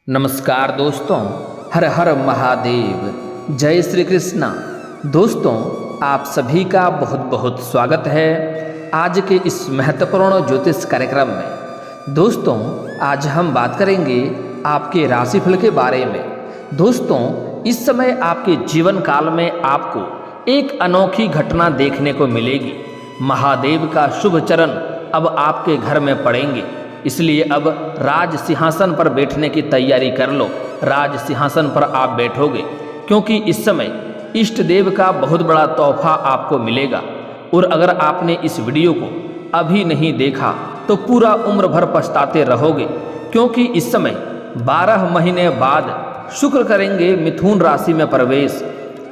नमस्कार दोस्तों, हर हर महादेव, जय श्री कृष्णा। दोस्तों, आप सभी का बहुत बहुत स्वागत है आज के इस महत्वपूर्ण ज्योतिष कार्यक्रम में। दोस्तों, आज हम बात करेंगे आपके राशिफल के बारे में। दोस्तों, इस समय आपके जीवन काल में आपको एक अनोखी घटना देखने को मिलेगी। महादेव का शुभ चरण अब आपके घर में पड़ेंगे, इसलिए अब राज सिंहासन पर बैठने की तैयारी कर लो। राज सिंहासन पर आप बैठोगे क्योंकि इस समय इष्ट देव का बहुत बड़ा तोहफा आपको मिलेगा। और अगर आपने इस वीडियो को अभी नहीं देखा तो पूरा उम्र भर पछताते रहोगे, क्योंकि इस समय 12 महीने बाद शुक्र करेंगे मिथुन राशि में प्रवेश।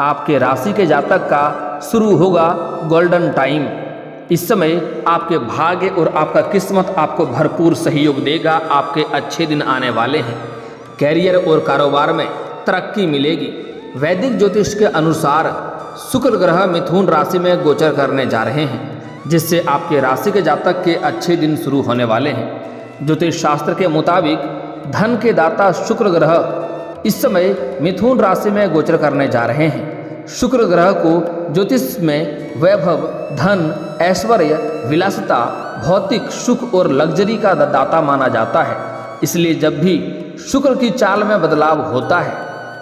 आपके राशि के जातक का शुरू होगा गोल्डन टाइम। इस समय आपके भाग्य और आपका किस्मत आपको भरपूर सहयोग देगा। आपके अच्छे दिन आने वाले हैं। कैरियर और कारोबार में तरक्की मिलेगी। वैदिक ज्योतिष के अनुसार शुक्र ग्रह मिथुन राशि में गोचर करने जा रहे हैं, जिससे आपके राशि के जातक के अच्छे दिन शुरू होने वाले हैं। ज्योतिष शास्त्र के मुताबिक धन के दाता शुक्र ग्रह इस समय मिथुन राशि में गोचर करने जा रहे हैं। शुक्र ग्रह को ज्योतिष में वैभव, धन, ऐश्वर्य, विलासिता, भौतिक सुख और लग्जरी का दाता माना जाता है। इसलिए जब भी शुक्र की चाल में बदलाव होता है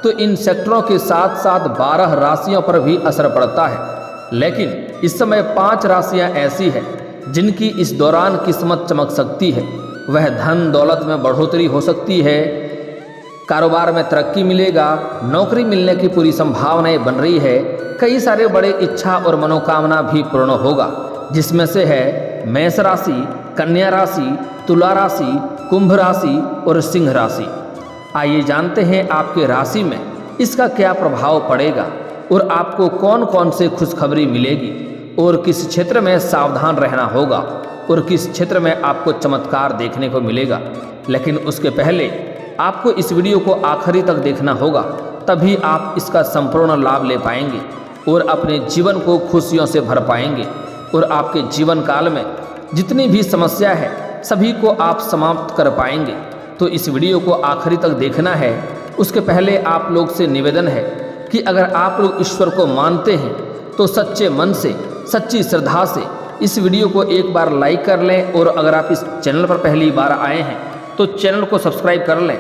तो इन सेक्टरों के साथ साथ 12 राशियों पर भी असर पड़ता है। लेकिन इस समय 5 राशियां ऐसी हैं जिनकी इस दौरान किस्मत चमक सकती है। वह धन दौलत में बढ़ोतरी हो सकती है, कारोबार में तरक्की मिलेगा, नौकरी मिलने की पूरी संभावनाएं बन रही है। कई सारे बड़े इच्छा और मनोकामना भी पूर्ण होगा, जिसमें से है मेष राशि, कन्या राशि, तुला राशि, कुंभ राशि और सिंह राशि। आइए जानते हैं आपके राशि में इसका क्या प्रभाव पड़ेगा और आपको कौन कौन से खुशखबरी मिलेगी और किस क्षेत्र में सावधान रहना होगा और किस क्षेत्र में आपको चमत्कार देखने को मिलेगा। लेकिन उसके पहले आपको इस वीडियो को आखिरी तक देखना होगा, तभी आप इसका संपूर्ण लाभ ले पाएंगे और अपने जीवन को खुशियों से भर पाएंगे। और आपके जीवन काल में जितनी भी समस्या है सभी को आप समाप्त कर पाएंगे। तो इस वीडियो को आखिरी तक देखना है। उसके पहले आप लोग से निवेदन है कि अगर आप लोग ईश्वर को मानते हैं तो सच्चे मन से, सच्ची श्रद्धा से इस वीडियो को एक बार लाइक कर लें। और अगर आप इस चैनल पर पहली बार आए हैं तो चैनल को सब्सक्राइब कर लें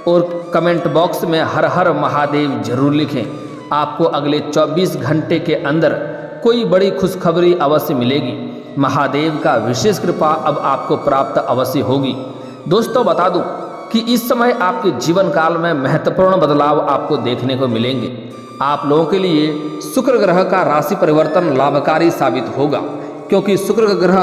और कमेंट बॉक्स में हर हर महादेव जरूर लिखें। आपको अगले 24 घंटे के अंदर कोई बड़ी खुशखबरी अवश्य मिलेगी। महादेव का विशेष कृपा अब आपको प्राप्त अवश्य होगी। दोस्तों, बता दूं कि इस समय आपके जीवन काल में महत्वपूर्ण बदलाव आपको देखने को मिलेंगे। आप लोगों के लिए शुक्र ग्रह का राशि परिवर्तन लाभकारी साबित होगा, क्योंकि शुक्र ग्रह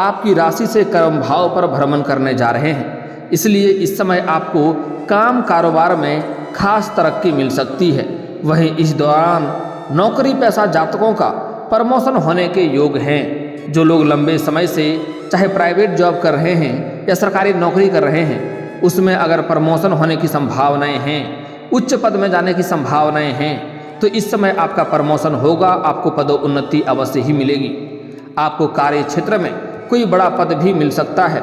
आपकी राशि से कर्म भाव पर भ्रमण करने जा रहे हैं। इसलिए इस समय आपको काम कारोबार में खास तरक्की मिल सकती है। वहीं इस दौरान नौकरी पेशा जातकों का प्रमोशन होने के योग हैं। जो लोग लंबे समय से चाहे प्राइवेट जॉब कर रहे हैं या सरकारी नौकरी कर रहे हैं, उसमें अगर प्रमोशन होने की संभावनाएं हैं, उच्च पद में जाने की संभावनाएं हैं, तो इस समय आपका प्रमोशन होगा। आपको पदोन्नति अवश्य ही मिलेगी। आपको कार्य क्षेत्र में कोई बड़ा पद भी मिल सकता है।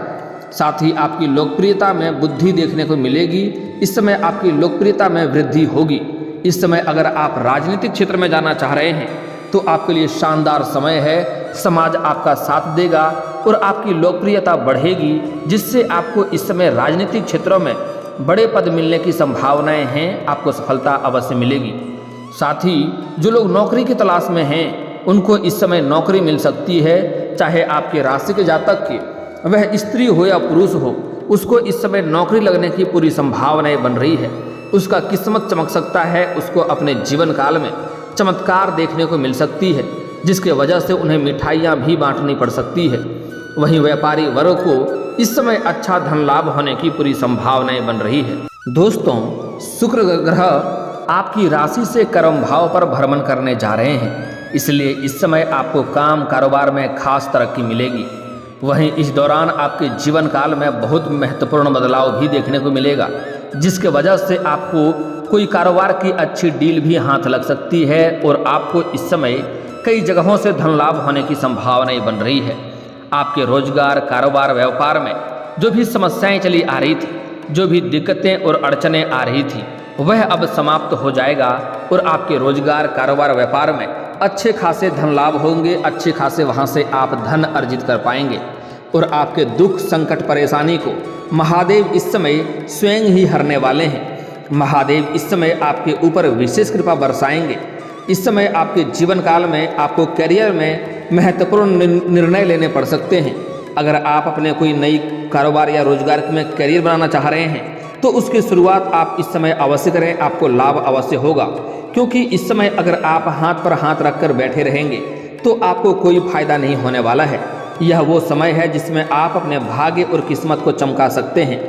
साथ ही आपकी लोकप्रियता में बुद्धि देखने को मिलेगी। इस समय आपकी लोकप्रियता में वृद्धि होगी। इस समय अगर आप राजनीतिक क्षेत्र में जाना चाह रहे हैं तो आपके लिए शानदार समय है। समाज आपका साथ देगा और आपकी लोकप्रियता बढ़ेगी, जिससे आपको इस समय राजनीतिक क्षेत्रों में बड़े पद मिलने की संभावनाएं हैं। आपको सफलता अवश्य मिलेगी। साथ ही जो लोग नौकरी की तलाश में हैं उनको इस समय नौकरी मिल सकती है। चाहे आपके राशि के जातक की वह स्त्री हो या पुरुष हो, उसको इस समय नौकरी लगने की पूरी संभावनाएं बन रही है। उसका किस्मत चमक सकता है। उसको अपने जीवन काल में चमत्कार देखने को मिल सकती है, जिसके वजह से उन्हें मिठाइयाँ भी बांटनी पड़ सकती है। वहीं व्यापारी वर्ग को इस समय अच्छा धन लाभ होने की पूरी संभावनाएं बन रही है। दोस्तों, शुक्र ग्रह आपकी राशि से कर्म भाव पर भ्रमण करने जा रहे हैं, इसलिए इस समय आपको काम कारोबार में खास तरक्की मिलेगी। वहीं इस दौरान आपके जीवन काल में बहुत महत्वपूर्ण बदलाव भी देखने को मिलेगा, जिसके वजह से आपको कोई कारोबार की अच्छी डील भी हाथ लग सकती है। और आपको इस समय कई जगहों से धन लाभ होने की संभावनाएं बन रही है। आपके रोजगार, कारोबार, व्यापार में जो भी समस्याएं चली आ रही थी जो भी दिक्कतें और अड़चनें आ रही थी वह अब समाप्त हो जाएगा और आपके रोजगार, कारोबार, व्यापार में अच्छे खासे धन लाभ होंगे। अच्छे खासे वहाँ से आप धन अर्जित कर पाएंगे और आपके दुख, संकट, परेशानी को महादेव इस समय स्वयं ही हरने वाले हैं। महादेव इस समय आपके ऊपर विशेष कृपा बरसाएंगे। इस समय आपके जीवन काल में आपको करियर में महत्वपूर्ण निर्णय लेने पड़ सकते हैं। अगर आप अपने कोई नई कारोबार या रोजगार में करियर बनाना चाह रहे हैं तो उसकी शुरुआत आप इस समय अवश्य करें, आपको लाभ अवश्य होगा। क्योंकि इस समय अगर आप हाथ पर हाथ रखकर बैठे रहेंगे तो आपको कोई फायदा नहीं होने वाला है। यह वो समय है जिसमें आप अपने भाग्य और किस्मत को चमका सकते हैं।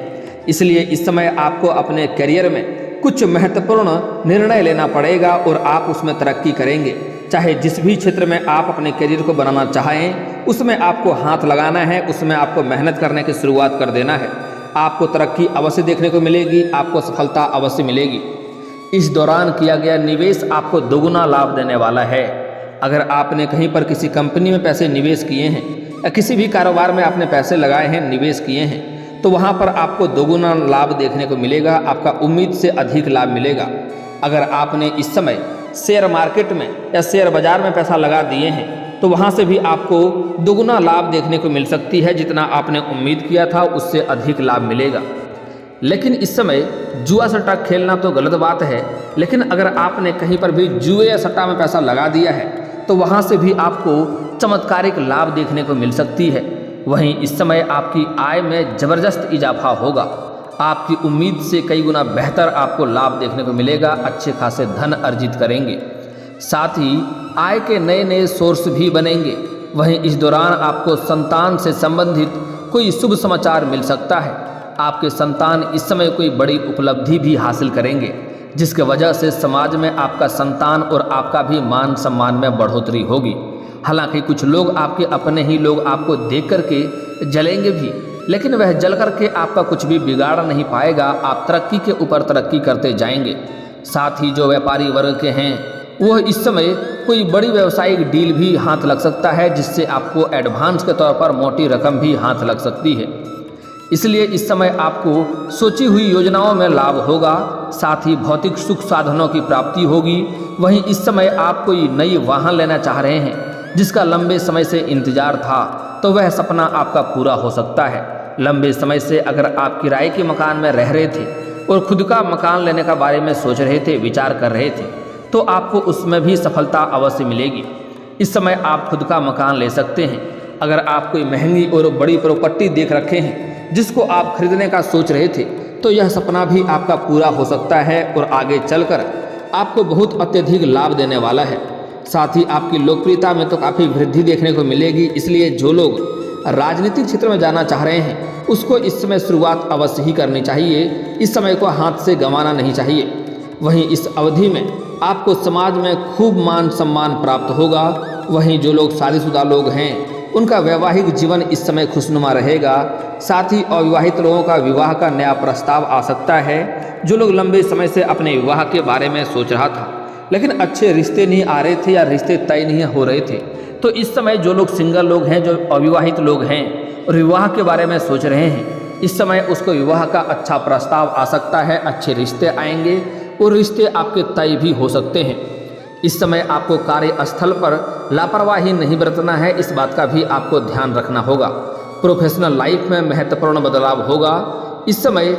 इसलिए इस समय आपको अपने करियर में कुछ महत्वपूर्ण निर्णय लेना पड़ेगा और आप उसमें तरक्की करेंगे। चाहे जिस भी क्षेत्र में आप अपने करियर को बनाना चाहें उसमें आपको हाथ लगाना है, उसमें आपको मेहनत करने की शुरुआत कर देना है। आपको तरक्की अवश्य देखने को मिलेगी, आपको सफलता अवश्य मिलेगी। इस दौरान किया गया निवेश आपको दोगुना लाभ देने वाला है। अगर आपने कहीं पर किसी कंपनी में पैसे निवेश किए हैं या किसी भी कारोबार में आपने पैसे लगाए हैं, निवेश किए हैं, तो वहाँ पर आपको दोगुना लाभ देखने को मिलेगा, आपका उम्मीद से अधिक लाभ मिलेगा। अगर आपने इस समय शेयर मार्केट में या शेयर बाजार में पैसा लगा दिए हैं तो वहाँ से भी आपको दोगुना लाभ देखने को मिल सकती है। जितना आपने उम्मीद किया था उससे अधिक लाभ मिलेगा। लेकिन इस समय जुआ सट्टा खेलना तो गलत बात है, लेकिन अगर आपने कहीं पर भी जुए या सट्टा में पैसा लगा दिया है तो वहाँ से भी आपको चमत्कारिक लाभ देखने को मिल सकती है। वहीं इस समय आपकी आय में ज़बरदस्त इजाफा होगा। आपकी उम्मीद से कई गुना बेहतर आपको लाभ देखने को मिलेगा। अच्छे खासे धन अर्जित करेंगे, साथ ही आय के नए नए सोर्स भी बनेंगे। वहीं इस दौरान आपको संतान से संबंधित कोई शुभ समाचार मिल सकता है। आपके संतान इस समय कोई बड़ी उपलब्धि भी हासिल करेंगे, जिसके वजह से समाज में आपका संतान और आपका भी मान सम्मान में बढ़ोतरी होगी। हालांकि कुछ लोग, आपके अपने ही लोग, आपको देख करके जलेंगे भी, लेकिन वह जल करके आपका कुछ भी बिगाड़ नहीं पाएगा। आप तरक्की के ऊपर तरक्की करते जाएंगे। साथ ही जो व्यापारी वर्ग के हैं वह इस समय कोई बड़ी व्यावसायिक डील भी हाथ लग सकता है, जिससे आपको एडवांस के तौर पर मोटी रकम भी हाथ लग सकती है। इसलिए इस समय आपको सोची हुई योजनाओं में लाभ होगा। साथ ही भौतिक सुख साधनों की प्राप्ति होगी। वहीं इस समय आप कोई नई वाहन लेना चाह रहे हैं जिसका लंबे समय से इंतजार था, तो वह सपना आपका पूरा हो सकता है। लंबे समय से अगर आप किराए के मकान में रह रहे थे और खुद का मकान लेने का बारे में सोच रहे थे, विचार कर रहे थे, तो आपको उसमें भी सफलता अवश्य मिलेगी। इस समय आप खुद का मकान ले सकते हैं। अगर आप कोई महंगी और बड़ी प्रॉपर्टी देख रखे हैं जिसको आप खरीदने का सोच रहे थे, तो यह सपना भी आपका पूरा हो सकता है और आगे चलकर आपको बहुत अत्यधिक लाभ देने वाला है। साथ ही आपकी लोकप्रियता में तो काफ़ी वृद्धि देखने को मिलेगी। इसलिए जो लोग राजनीतिक क्षेत्र में जाना चाह रहे हैं उसको इस समय शुरुआत अवश्य ही करनी चाहिए। इस समय को हाथ से गंवाना नहीं चाहिए। वहीं इस अवधि में आपको समाज में खूब मान सम्मान प्राप्त होगा। वहीं जो लोग शादीशुदा लोग हैं उनका वैवाहिक जीवन इस समय खुशनुमा रहेगा। साथ ही अविवाहित लोगों का विवाह का नया प्रस्ताव आ सकता है। जो लोग लंबे समय से अपने विवाह के बारे में सोच रहा था लेकिन अच्छे रिश्ते नहीं आ रहे थे या रिश्ते तय नहीं हो रहे थे, तो इस समय जो लोग सिंगल लोग हैं, जो अविवाहित लोग हैं और विवाह के बारे में सोच रहे हैं, इस समय उसको विवाह का अच्छा प्रस्ताव आ सकता है। अच्छे रिश्ते आएंगे और रिश्ते आपके तय भी हो सकते हैं। इस समय आपको कार्यस्थल पर लापरवाही नहीं बरतना है, इस बात का भी आपको ध्यान रखना होगा। प्रोफेशनल लाइफ में महत्वपूर्ण बदलाव होगा। इस समय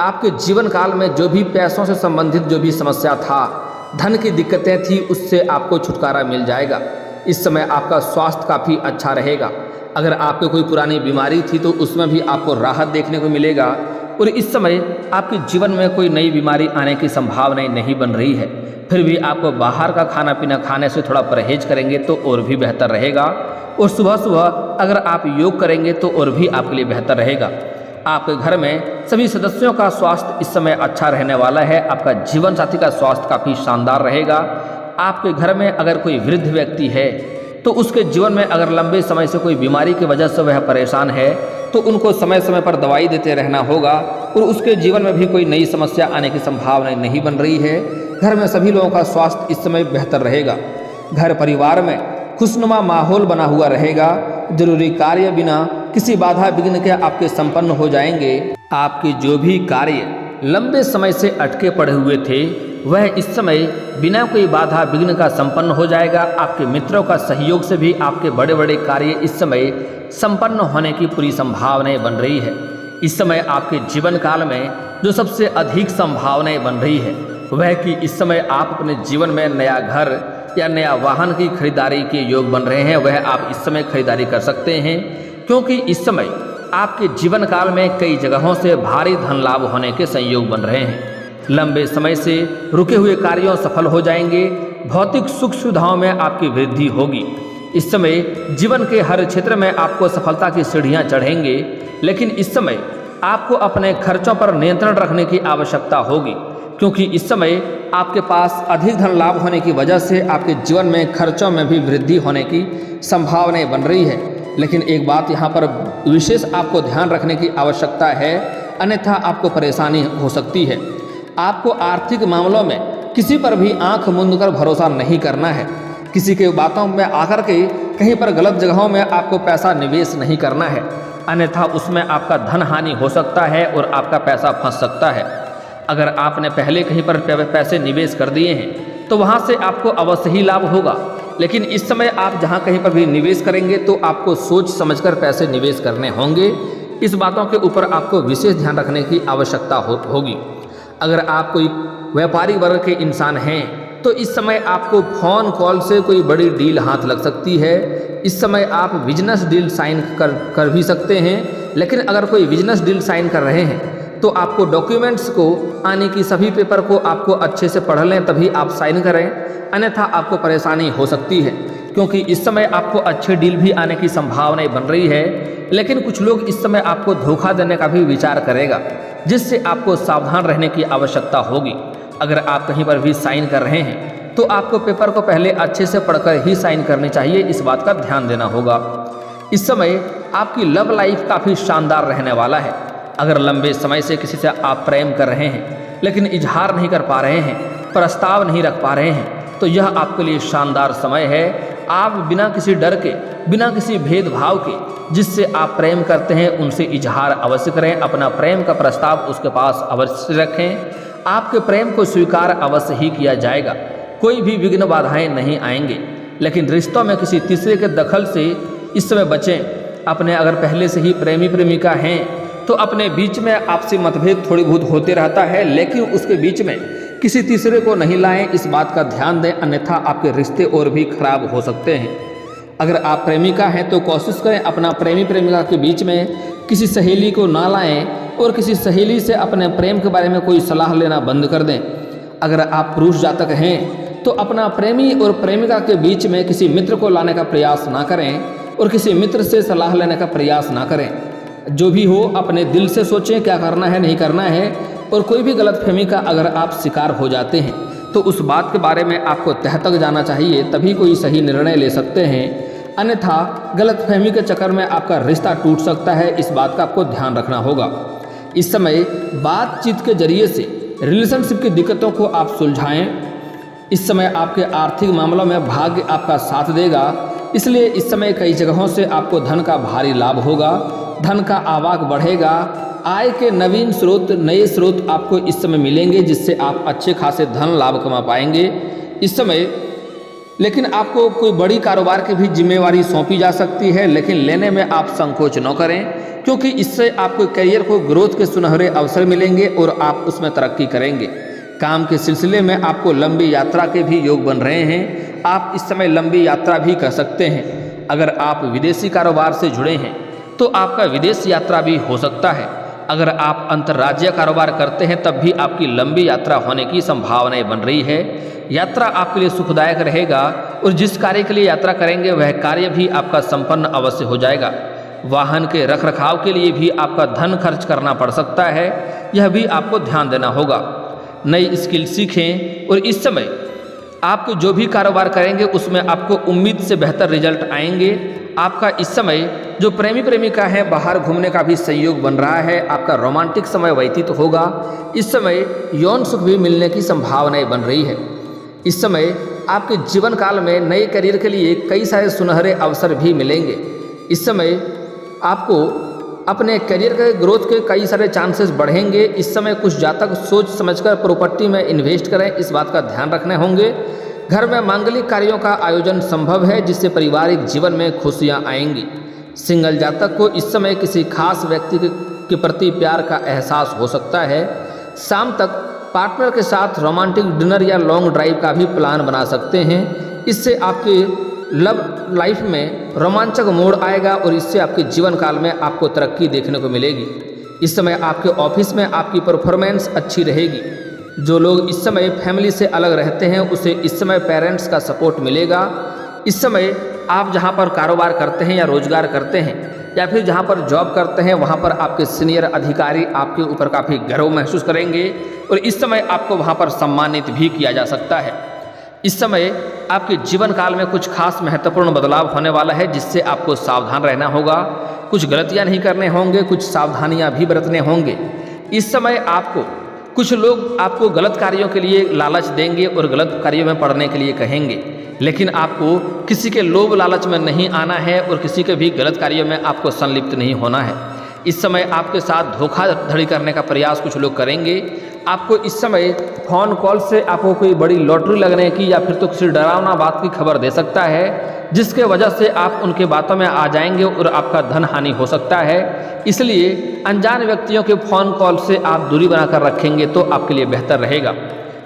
आपके जीवन काल में जो भी पैसों से संबंधित जो भी समस्या था, धन की दिक्कतें थी, उससे आपको छुटकारा मिल जाएगा। इस समय आपका स्वास्थ्य काफ़ी अच्छा रहेगा। अगर आपको कोई पुरानी बीमारी थी तो उसमें भी आपको राहत देखने को मिलेगा। और इस समय आपके जीवन में कोई नई बीमारी आने की संभावना नहीं बन रही है। फिर भी आपको बाहर का खाना पीना खाने से थोड़ा परहेज करेंगे तो और भी बेहतर रहेगा। और सुबह सुबह अगर आप योग करेंगे तो और भी आपके लिए बेहतर रहेगा। आपके घर में सभी सदस्यों का स्वास्थ्य इस समय अच्छा रहने वाला है। आपका जीवन साथी का स्वास्थ्य काफ़ी शानदार रहेगा। आपके घर में अगर कोई वृद्ध व्यक्ति है तो उसके जीवन में अगर लंबे समय से कोई बीमारी की वजह से वह परेशान है तो उनको समय समय पर दवाई देते रहना होगा। और उसके जीवन में भी कोई नई समस्या आने की संभावना नहीं बन रही है। घर में सभी लोगों का स्वास्थ्य इस समय बेहतर रहेगा। घर परिवार में खुशनुमा माहौल बना हुआ रहेगा। जरूरी कार्य बिना किसी बाधा विघ्न के आपके संपन्न हो जाएंगे। आपके जो भी कार्य लंबे समय से अटके पड़े हुए थे वह इस समय बिना कोई बाधा विघ्न का संपन्न हो जाएगा। आपके मित्रों का सहयोग से भी आपके बड़े बड़े कार्य इस समय संपन्न होने की पूरी संभावनाएं बन रही है। इस समय आपके जीवन काल में जो सबसे अधिक संभावनाएं बन रही है वह कि इस समय आप अपने जीवन में नया घर या नया वाहन की खरीदारी के योग बन रहे हैं, वह आप इस समय खरीदारी कर सकते हैं, क्योंकि इस समय आपके जीवन काल में कई जगहों से भारी धन लाभ होने के संयोग बन रहे हैं। लंबे समय से रुके हुए कार्यों सफल हो जाएंगे। भौतिक सुख सुविधाओं में आपकी वृद्धि होगी। इस समय जीवन के हर क्षेत्र में आपको सफलता की सीढ़ियां चढ़ेंगे, लेकिन इस समय आपको अपने खर्चों पर नियंत्रण रखने की आवश्यकता होगी, क्योंकि इस समय आपके पास अधिक धन लाभ होने की वजह से आपके जीवन में खर्चों में भी वृद्धि होने की संभावनाएं बन रही है। लेकिन एक बात यहाँ पर विशेष आपको ध्यान रखने की आवश्यकता है, अन्यथा आपको परेशानी हो सकती है। आपको आर्थिक मामलों में किसी पर भी आंख मूंदकर भरोसा नहीं करना है। किसी के बातों में आकर के कहीं पर गलत जगहों में आपको पैसा निवेश नहीं करना है, अन्यथा उसमें आपका धन हानि हो सकता है और आपका पैसा फंस सकता है। अगर आपने पहले कहीं पर पैसे निवेश कर दिए हैं तो वहाँ से आपको अवश्य ही लाभ होगा, लेकिन इस समय आप जहाँ कहीं पर भी निवेश करेंगे तो आपको सोच समझकर पैसे निवेश करने होंगे। इस बातों के ऊपर आपको विशेष ध्यान रखने की आवश्यकता होगी। अगर आप कोई व्यापारी वर्ग के इंसान हैं तो इस समय आपको फ़ोन कॉल से कोई बड़ी डील हाथ लग सकती है। इस समय आप बिजनेस डील साइन कर भी सकते हैं, लेकिन अगर कोई बिजनेस डील साइन कर रहे हैं तो आपको डॉक्यूमेंट्स को आने की सभी पेपर को आपको अच्छे से पढ़ लें तभी आप साइन करें, अन्यथा आपको परेशानी हो सकती है, क्योंकि इस समय आपको अच्छे डील भी आने की संभावनाएं बन रही है। लेकिन कुछ लोग इस समय आपको धोखा देने का भी विचार करेगा, जिससे आपको सावधान रहने की आवश्यकता होगी। अगर आप कहीं पर भी साइन कर रहे हैं तो आपको पेपर को पहले अच्छे से पढ़कर ही साइन करनी चाहिए, इस बात का ध्यान देना होगा। इस समय आपकी लव लाइफ काफ़ी शानदार रहने वाला है। अगर लंबे समय से किसी से आप प्रेम कर रहे हैं लेकिन इजहार नहीं कर पा रहे हैं, प्रस्ताव नहीं रख पा रहे हैं, तो यह आपके लिए शानदार समय है। आप बिना किसी डर के, बिना किसी भेदभाव के जिससे आप प्रेम करते हैं उनसे इजहार अवश्य करें। अपना प्रेम का प्रस्ताव उसके पास अवश्य रखें। आपके प्रेम को स्वीकार अवश्य ही किया जाएगा, कोई भी विघ्न बाधाएं नहीं आएंगे। लेकिन रिश्तों में किसी तीसरे के दखल से इस समय बचें। अपने अगर पहले से ही प्रेमी प्रेमिका हैं तो अपने बीच में आपसी मतभेद थोड़ी बहुत होते रहता है, लेकिन उसके बीच में किसी तीसरे को नहीं लाएं, इस बात का ध्यान दें, अन्यथा आपके रिश्ते और भी खराब हो सकते हैं। अगर आप प्रेमिका हैं तो कोशिश करें अपना प्रेमी प्रेमिका के बीच में किसी सहेली को ना लाएं और किसी सहेली से अपने प्रेम के बारे में कोई सलाह लेना बंद कर दें। अगर आप पुरुष जातक हैं तो अपना प्रेमी और प्रेमिका के बीच में किसी मित्र को लाने का प्रयास ना करें और किसी मित्र से सलाह लेने का प्रयास ना करें। जो भी हो अपने दिल से सोचें क्या करना है नहीं करना है, और कोई भी गलतफहमी का अगर आप शिकार हो जाते हैं तो उस बात के बारे में आपको तह तक जाना चाहिए, तभी कोई सही निर्णय ले सकते हैं, अन्यथा गलतफहमी के चक्कर में आपका रिश्ता टूट सकता है। इस बात का आपको ध्यान रखना होगा। इस समय बातचीत के जरिए से रिलेशनशिप की दिक्कतों को आप सुलझाएं। इस समय आपके आर्थिक मामलों में भाग्य आपका साथ देगा, इसलिए इस समय कई जगहों से आपको धन का भारी लाभ होगा, धन का आवाक बढ़ेगा, आय के नवीन स्रोत, नए स्रोत आपको इस समय मिलेंगे, जिससे आप अच्छे खासे धन लाभ कमा पाएंगे इस समय। लेकिन आपको कोई बड़ी कारोबार की भी जिम्मेवारी सौंपी जा सकती है, लेकिन लेने में आप संकोच न करें, क्योंकि इससे आपको करियर को ग्रोथ के सुनहरे अवसर मिलेंगे और आप उसमें तरक्की करेंगे। काम के सिलसिले में आपको लंबी यात्रा के भी योग बन रहे हैं। आप इस समय लंबी यात्रा भी कर सकते हैं। अगर आप विदेशी कारोबार से जुड़े हैं तो आपका विदेश यात्रा भी हो सकता है। अगर आप अंतर्राज्यीय कारोबार करते हैं तब भी आपकी लंबी यात्रा होने की संभावनाएं बन रही है। यात्रा आपके लिए सुखदायक रहेगा और जिस कार्य के लिए यात्रा करेंगे वह कार्य भी आपका संपन्न अवश्य हो जाएगा। वाहन के रखरखाव के लिए भी आपका धन खर्च करना पड़ सकता है, यह भी आपको ध्यान देना होगा। नई स्किल सीखें और इस समय आप जो भी कारोबार करेंगे उसमें आपको उम्मीद से बेहतर रिजल्ट आएंगे। आपका इस समय जो प्रेमी प्रेमिका है बाहर घूमने का भी संयोग बन रहा है। आपका रोमांटिक समय व्यतीत होगा। इस समय यौन सुख भी मिलने की संभावनाएं बन रही है। इस समय आपके जीवन काल में नए करियर के लिए कई सारे सुनहरे अवसर भी मिलेंगे। इस समय आपको अपने करियर के ग्रोथ के कई सारे चांसेस बढ़ेंगे। इस समय कुछ जातक सोच समझकर प्रॉपर्टी में इन्वेस्ट करें, इस बात का ध्यान रखने होंगे। घर में मांगलिक कार्यों का आयोजन संभव है जिससे पारिवारिक जीवन में खुशियां आएंगी। सिंगल जातक को इस समय किसी खास व्यक्ति के प्रति प्यार का एहसास हो सकता है। शाम तक पार्टनर के साथ रोमांटिक डिनर या लॉन्ग ड्राइव का भी प्लान बना सकते हैं। इससे आपके लव लाइफ में रोमांचक मोड़ आएगा और इससे आपके जीवन काल में आपको तरक्की देखने को मिलेगी। इस समय आपके ऑफिस में आपकी परफॉर्मेंस अच्छी रहेगी। जो लोग इस समय फैमिली से अलग रहते हैं उसे इस समय पेरेंट्स का सपोर्ट मिलेगा। इस समय आप जहां पर कारोबार करते हैं या रोजगार करते हैं या फिर जहां पर जॉब करते हैं वहां पर आपके सीनियर अधिकारी आपके ऊपर काफ़ी गर्व महसूस करेंगे और इस समय आपको वहां पर सम्मानित भी किया जा सकता है। इस समय आपके जीवन काल में कुछ खास महत्वपूर्ण बदलाव होने वाला है जिससे आपको सावधान रहना होगा। कुछ गलतियां नहीं करने होंगे, कुछ सावधानियां भी बरतने होंगे। इस समय आपको कुछ लोग आपको गलत कार्यों के लिए लालच देंगे और गलत कार्यों में पड़ने के लिए कहेंगे, लेकिन आपको किसी के लोभ लालच में नहीं आना है और किसी के भी गलत कार्यों में आपको संलिप्त नहीं होना है। इस समय आपके साथ धोखाधड़ी करने का प्रयास कुछ लोग करेंगे। आपको इस समय फ़ोन कॉल से आपको कोई बड़ी लॉटरी लगने की या फिर तो किसी डरावना बात की खबर दे सकता है जिसके वजह से आप उनके बातों में आ जाएंगे और आपका धन हानि हो सकता है। इसलिए अनजान व्यक्तियों के फ़ोन कॉल से आप दूरी बनाकर रखेंगे तो आपके लिए बेहतर रहेगा।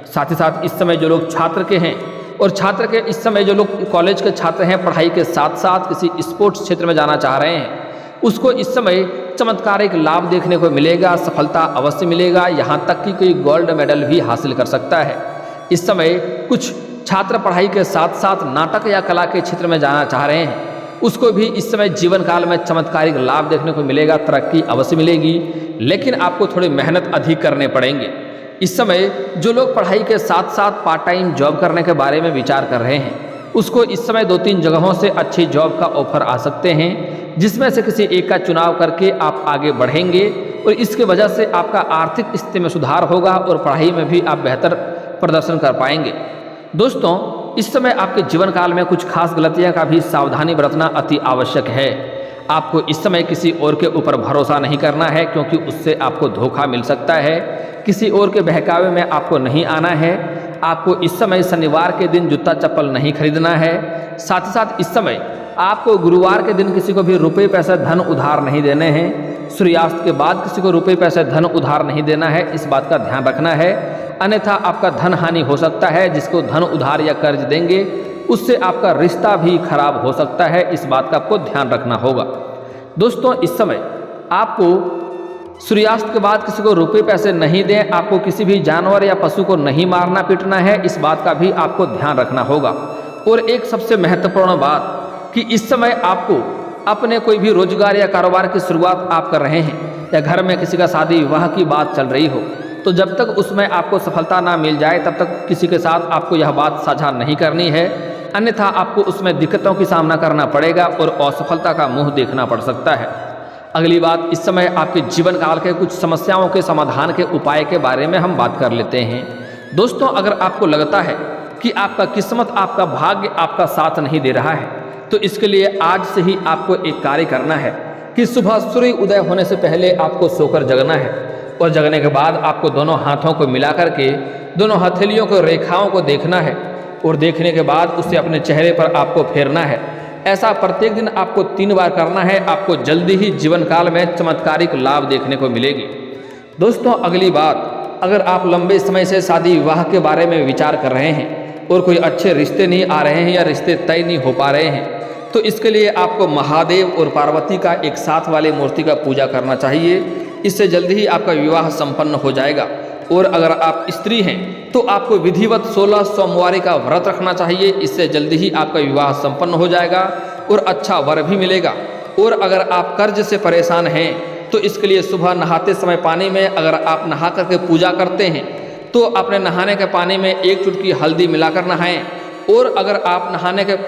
साथ ही साथ इस समय जो लोग छात्र के हैं और छात्र के इस समय जो लोग कॉलेज के छात्र हैं पढ़ाई के साथ साथ किसी स्पोर्ट्स क्षेत्र में जाना चाह रहे हैं उसको इस समय चमत्कारिक लाभ देखने को मिलेगा, सफलता अवश्य मिलेगा। यहाँ तक कि कोई गोल्ड मेडल भी हासिल कर सकता है। इस समय कुछ छात्र पढ़ाई के साथ साथ नाटक या कला के क्षेत्र में जाना चाह रहे हैं उसको भी इस समय जीवन काल में चमत्कारिक लाभ देखने को मिलेगा, तरक्की अवश्य मिलेगी, लेकिन आपको थोड़ी मेहनत अधिक करने पड़ेंगे। इस समय जो लोग पढ़ाई के साथ साथ पार्ट टाइम जॉब करने के बारे में विचार कर रहे हैं उसको इस समय 2-3 जगहों से अच्छी जॉब का ऑफर आ सकते हैं जिसमें से किसी एक का चुनाव करके आप आगे बढ़ेंगे और इसके वजह से आपका आर्थिक स्थिति में सुधार होगा और पढ़ाई में भी आप बेहतर प्रदर्शन कर पाएंगे। दोस्तों, इस समय आपके जीवन काल में कुछ खास गलतियां का भी सावधानी बरतना अति आवश्यक है। आपको इस समय किसी और के ऊपर भरोसा नहीं करना है क्योंकि उससे आपको धोखा मिल सकता है। किसी और के बहकावे में आपको नहीं आना है। आपको इस समय शनिवार के दिन जूता चप्पल नहीं खरीदना है। साथ ही साथ इस समय आपको गुरुवार के दिन किसी को भी रुपये पैसे धन उधार नहीं देने हैं। सूर्यास्त के बाद किसी को रुपये पैसे धन उधार नहीं देना है, इस बात का ध्यान रखना है, अन्यथा आपका धन हानि हो सकता है। जिसको धन उधार या कर्ज देंगे उससे आपका रिश्ता भी खराब हो सकता है, इस बात का आपको ध्यान रखना होगा। दोस्तों, इस समय आपको सूर्यास्त के बाद किसी को रुपये पैसे नहीं दें, आपको किसी भी जानवर या पशु को नहीं मारना पीटना है, इस बात का भी आपको ध्यान रखना होगा। और एक सबसे महत्वपूर्ण बात कि इस समय आपको अपने कोई भी रोजगार या कारोबार की शुरुआत आप कर रहे हैं या घर में किसी का शादी विवाह की बात चल रही हो तो जब तक उसमें आपको सफलता ना मिल जाए तब तक किसी के साथ आपको यह बात साझा नहीं करनी है, अन्यथा आपको उसमें दिक्कतों की सामना करना पड़ेगा और असफलता का मुंह देखना पड़ सकता है। अगली बात, इस समय आपके जीवन काल के कुछ समस्याओं के समाधान के उपाय के बारे में हम बात कर लेते हैं। दोस्तों, अगर आपको लगता है कि आपका किस्मत, आपका भाग्य आपका साथ नहीं दे रहा है तो इसके लिए आज से ही आपको एक कार्य करना है कि सुबह सूर्य उदय होने से पहले आपको सोकर जगना है और जगने के बाद आपको दोनों हाथों को मिला करके दोनों हथेलियों को रेखाओं को देखना है और देखने के बाद उसे अपने चेहरे पर आपको फेरना है। ऐसा प्रत्येक दिन आपको 3 बार करना है। आपको जल्दी ही जीवन काल में चमत्कारिक लाभ देखने को मिलेगी। दोस्तों, अगली बात, अगर आप लंबे समय से शादी विवाह के बारे में विचार कर रहे हैं और कोई अच्छे रिश्ते नहीं आ रहे हैं या रिश्ते तय नहीं हो पा रहे हैं तो इसके लिए आपको महादेव और पार्वती का एक साथ वाली मूर्ति का पूजा करना चाहिए। इससे जल्दी ही आपका विवाह संपन्न हो जाएगा। और अगर आप स्त्री हैं तो आपको विधिवत 16 सोमवारी का व्रत रखना चाहिए। इससे जल्दी ही आपका विवाह संपन्न हो जाएगा और अच्छा वर भी मिलेगा। और अगर आप कर्ज से परेशान हैं तो इसके लिए सुबह नहाते समय पानी में अगर आप नहा करके पूजा करते हैं तो अपने नहाने के पानी में 1 चुटकी हल्दी मिलाकर नहाएं। और अगर आप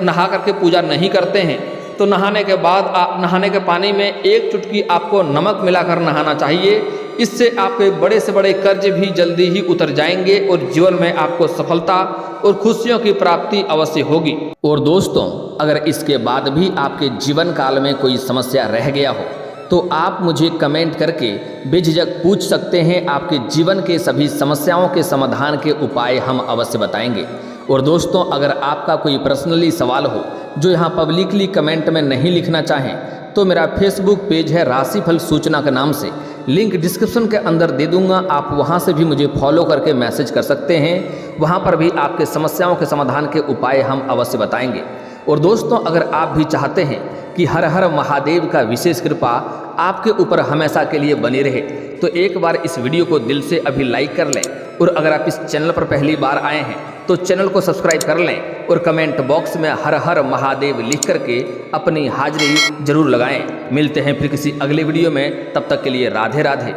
नहा करके पूजा नहीं करते हैं तो नहाने के बाद आप नहाने के पानी में 1 चुटकी आपको नमक मिलाकर नहाना चाहिए। इससे आपके बड़े से बड़े कर्ज भी जल्दी ही उतर जाएंगे और जीवन में आपको सफलता और खुशियों की प्राप्ति अवश्य होगी। और दोस्तों, अगर इसके बाद भी आपके जीवन काल में कोई समस्या रह गया हो तो आप मुझे कमेंट करके बेझिझक पूछ सकते हैं। आपके जीवन के सभी समस्याओं के समाधान के उपाय हम अवश्य बताएंगे। और दोस्तों, अगर आपका कोई पर्सनली सवाल हो जो यहाँ पब्लिकली कमेंट में नहीं लिखना चाहें, तो मेरा फेसबुक पेज है राशिफल सूचना के नाम से, लिंक डिस्क्रिप्शन के अंदर दे दूंगा। आप वहां से भी मुझे फॉलो करके मैसेज कर सकते हैं। वहां पर भी आपके समस्याओं के समाधान के उपाय हम अवश्य बताएंगे। और दोस्तों, अगर आप भी चाहते हैं कि हर हर महादेव का विशेष कृपा आपके ऊपर हमेशा के लिए बनी रहे, तो एक बार इस वीडियो को दिल से अभी लाइक कर लें। और अगर आप इस चैनल पर पहली बार आए हैं तो चैनल को सब्सक्राइब कर लें और कमेंट बॉक्स में हर हर महादेव लिख करके अपनी हाजिरी जरूर लगाएं। मिलते हैं फिर किसी अगले वीडियो में, तब तक के लिए राधे राधे।